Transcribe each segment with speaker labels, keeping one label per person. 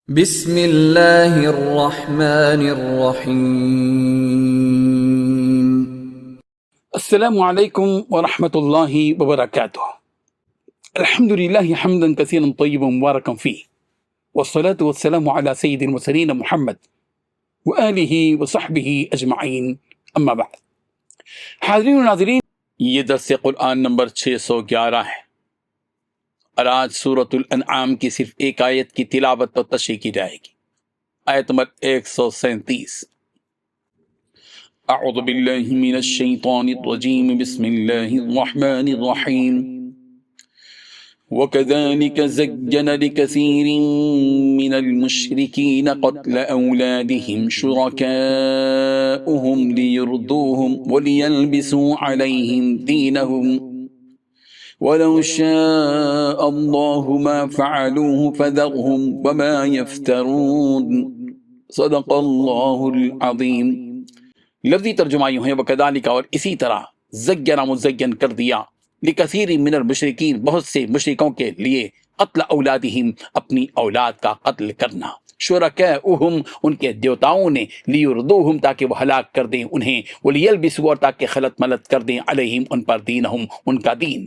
Speaker 1: بسم اللہ الرحمن الرحیم۔
Speaker 2: السلام علیکم ورحمۃ اللہ وبرکاتہ۔ الحمد للہ حمدا کثیرا طیبا مبارکا فیہ، والصلاة والسلام علی سید المرسلین محمد وآلہ وصحبہ اجمعین، اما بعد۔ حاضرین و ناظرین، یہ درس قرآن نمبر 611 ہے، اور آج سورۃ الانعام کی صرف ایک آیت کی تلاوت و تشریح کی جائے گی، آیت نمبر 137۔ اعوذ باللہ من الشیطان الرجیم، بسم اللہ الرحمن الرحیم۔ وَكَذَلِكَ زَيَّنَ لِكَثِيرٍ مِّنَ الْمُشْرِكِينَ قَتْلَ أَوْلَادِهِمْ شُرَكَاؤُهُمْ لِيُرْدُوهُمْ وَلِيَلْبِسُوا عَلَيْهِمْ دِينَهُمْ وَلَوْ شَاءَ اللَّهُ مَا فَعَلُوهُ فَذَرْهُمْ وَمَا يَفْتَرُونَ۔ صدق اللہ العظیم۔ لفظی ترجمہ یوں ہے، وَكَذَلِكَ، اور اسی طرح، زَيَّنَ مزین کر دیا، لکثیر من المشرکین، بہت سے مشرکوں کے لیے، قتل اولادہم، اپنی اولاد کا قتل کرنا، شرکاؤہم، ان کے دیوتاؤں نے، لیردوہم، تاکہ وہ ہلاک کر دیں انہیں، ولیلبسوا، اور تاکہ خلط ملط کر دیں، علیہم، ان پر، دینہم، ان کا دین۔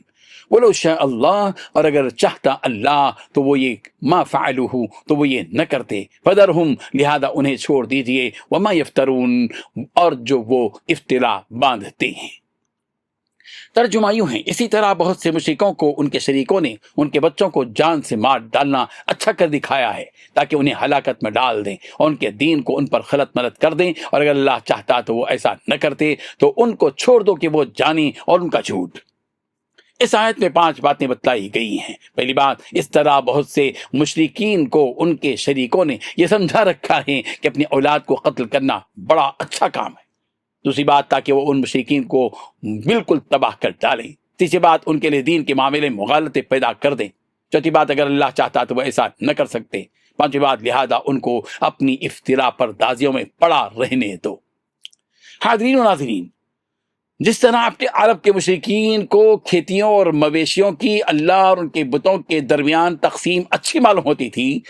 Speaker 2: وَلَوْ شَاءَ اللَّهُ، اور اگر چاہتا اللہ تو وہ یہ ما فعلوہ، تو وہ یہ نہ کرتے، فذرہم، لہذا انہیں چھوڑ دیجئے، وما یفترون، اور جو وہ افترا باندھتے ہیں۔ ترجمہ یوں ہے، اسی طرح بہت سے مشرکوں کو ان کے شریکوں نے ان کے بچوں کو جان سے مار ڈالنا اچھا کر دکھایا ہے، تاکہ انہیں ہلاکت میں ڈال دیں اور ان کے دین کو ان پر خلط ملط کر دیں، اور اگر اللہ چاہتا تو وہ ایسا نہ کرتے، تو ان کو چھوڑ دو کہ وہ جانیں اور ان کا جھوٹ۔ اس آیت میں 5 باتیں بتلائی گئی ہیں۔ پہلی بات، اس طرح بہت سے مشرکین کو ان کے شریکوں نے یہ سمجھا رکھا ہے کہ اپنی اولاد کو قتل کرنا بڑا اچھا کام ہے۔ دوسری بات، تاکہ وہ ان مشرکین کو بالکل تباہ کر ڈالیں۔ تیسری بات، ان کے لیے دین کے معاملے میں مغالطے پیدا کر دیں۔ چوتھی بات، اگر اللہ چاہتا تو وہ ایسا نہ کر سکتے۔ پانچویں بات، لہذا ان کو اپنی افترا پردازیوں میں پڑا رہنے دو۔ حاضرین و ناظرین، جس طرح اپنے عرب کے مشرکین کو کھیتیوں اور مویشیوں کی اللہ اور ان کے بتوں کے درمیان تقسیم اچھی معلوم ہوتی تھی،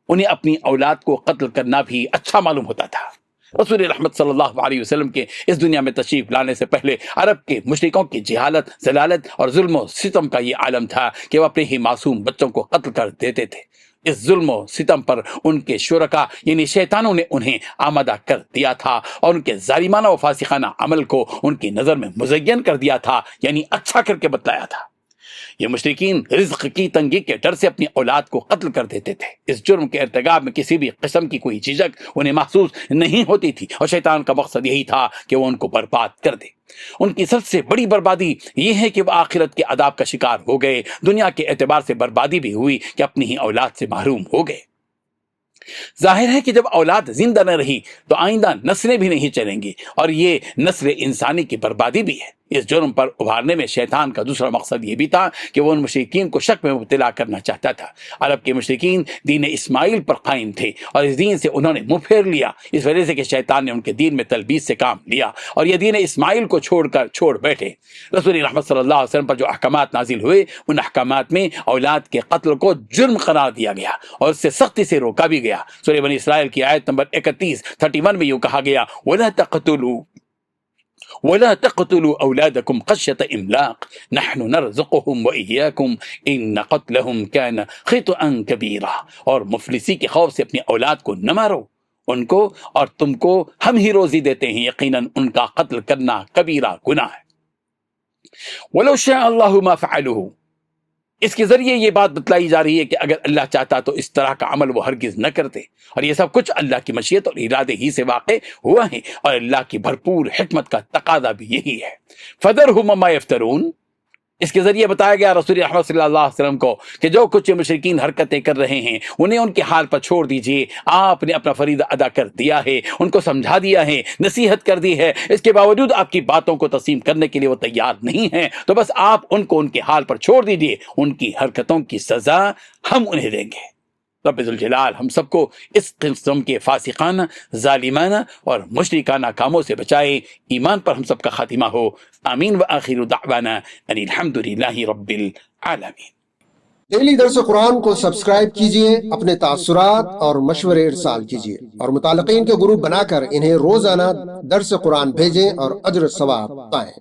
Speaker 2: انہیں اپنی اولاد کو قتل کرنا بھی اچھا معلوم ہوتا تھا۔ رسول رحمت صلی اللہ علیہ وسلم کے اس دنیا میں تشریف لانے سے پہلے عرب کے مشرکوں کی جہالت، ضلالت اور ظلم و ستم کا یہ عالم تھا کہ وہ اپنے ہی معصوم بچوں کو قتل کر دیتے تھے۔ اس ظلم و ستم پر ان کے شرکا یعنی شیطانوں نے انہیں آمادہ کر دیا تھا، اور ان کے ظالمانہ و فاسقانہ عمل کو ان کی نظر میں مزین کر دیا تھا، یعنی اچھا کر کے بتلایا تھا۔ یہ مشرکین رزق کی تنگی کے ڈر سے اپنی اولاد کو قتل کر دیتے تھے۔ اس جرم کے ارتکاب میں کسی بھی قسم کی کوئی جھجک انہیں محسوس نہیں ہوتی تھی، اور شیطان کا مقصد یہی تھا کہ وہ ان کو برباد کر دے۔ ان کی سب سے بڑی بربادی یہ ہے کہ وہ آخرت کے عذاب کا شکار ہو گئے، دنیا کے اعتبار سے بربادی بھی ہوئی کہ اپنی ہی اولاد سے محروم ہو گئے۔ ظاہر ہے کہ جب اولاد زندہ نہ رہی تو آئندہ نسلیں بھی نہیں چلیں گی، اور یہ نسل انسانی کی بربادی بھی ہے۔ اس جرم پر ابھارنے میں شیطان کا دوسرا مقصد یہ بھی تھا کہ وہ ان مشرکین کو شک میں مبتلا کرنا چاہتا تھا۔ عرب کے مشرکین دین اسماعیل پر قائم تھے، اور اس دین سے انہوں نے منہ پھیر لیا، اس وجہ سے کہ شیطان نے ان کے دین میں تلبیس سے کام لیا، اور یہ دین اسماعیل کو چھوڑ بیٹھے۔ رسول رحمت صلی اللہ علیہ وسلم پر جو احکامات نازل ہوئے، ان احکامات میں اولاد کے قتل کو جرم قرار دیا گیا، اور اس سے سختی سے روکا بھی گیا۔ سورہ بنی اسرائیل کی آیت نمبر 31 میں یوں کہا گیا، وَلَا تَقْتُلُوا أَوْلَادَكُمْ خَشْيَةَ إِمْلَاقٍ نَحْنُ نَرْزُقُهُمْ وَإِيَّاكُمْ إِنَّ قَتْلَهُمْ كَانَ خِطْئًا كَبِيرًا۔ اور مفلسی کے خوف سے اپنی اولاد کو نہ مارو، ان کو اور تم کو ہم ہی روزی دیتے ہیں، یقیناً ان کا قتل کرنا کبیرہ گناہ ہے۔ وَلَوْ شَاءَ اللَّهُ مَا فَعَلُوهُ، اس کے ذریعے یہ بات بتلائی جا رہی ہے کہ اگر اللہ چاہتا تو اس طرح کا عمل وہ ہرگز نہ کرتے، اور یہ سب کچھ اللہ کی مشیت اور ارادے ہی سے واقع ہوا ہے، اور اللہ کی بھرپور حکمت کا تقاضا بھی یہی ہے۔ فَذَرْهُمْ وَمَا يَفْتَرُونَ، اس کے ذریعے بتایا گیا رسول رحمت صلی اللہ علیہ وسلم کو کہ جو کچھ مشرکین حرکتیں کر رہے ہیں انہیں ان کے حال پر چھوڑ دیجئے۔ آپ نے اپنا فریضہ ادا کر دیا ہے، ان کو سمجھا دیا ہے، نصیحت کر دی ہے، اس کے باوجود آپ کی باتوں کو تسلیم کرنے کے لیے وہ تیار نہیں ہیں، تو بس آپ ان کو ان کے حال پر چھوڑ دیجئے، ان کی حرکتوں کی سزا ہم انہیں دیں گے۔ رب ذوالجلال ہم سب کو اس قسم کے فاسقانہ، ظالمانہ اور مشرکانہ کاموں سے بچائے، ایمان پر ہم سب کا خاتمہ ہو۔ آمین۔ وآخر دعوانا ان الحمد للہ رب العالمین۔
Speaker 3: ڈیلی درس قرآن کو سبسکرائب کیجئے، اپنے تاثرات اور مشورے ارسال کیجئے اور متعلقین کے گروپ بنا کر انہیں روزانہ درس قرآن بھیجیں اور اجر ثواب پائیں۔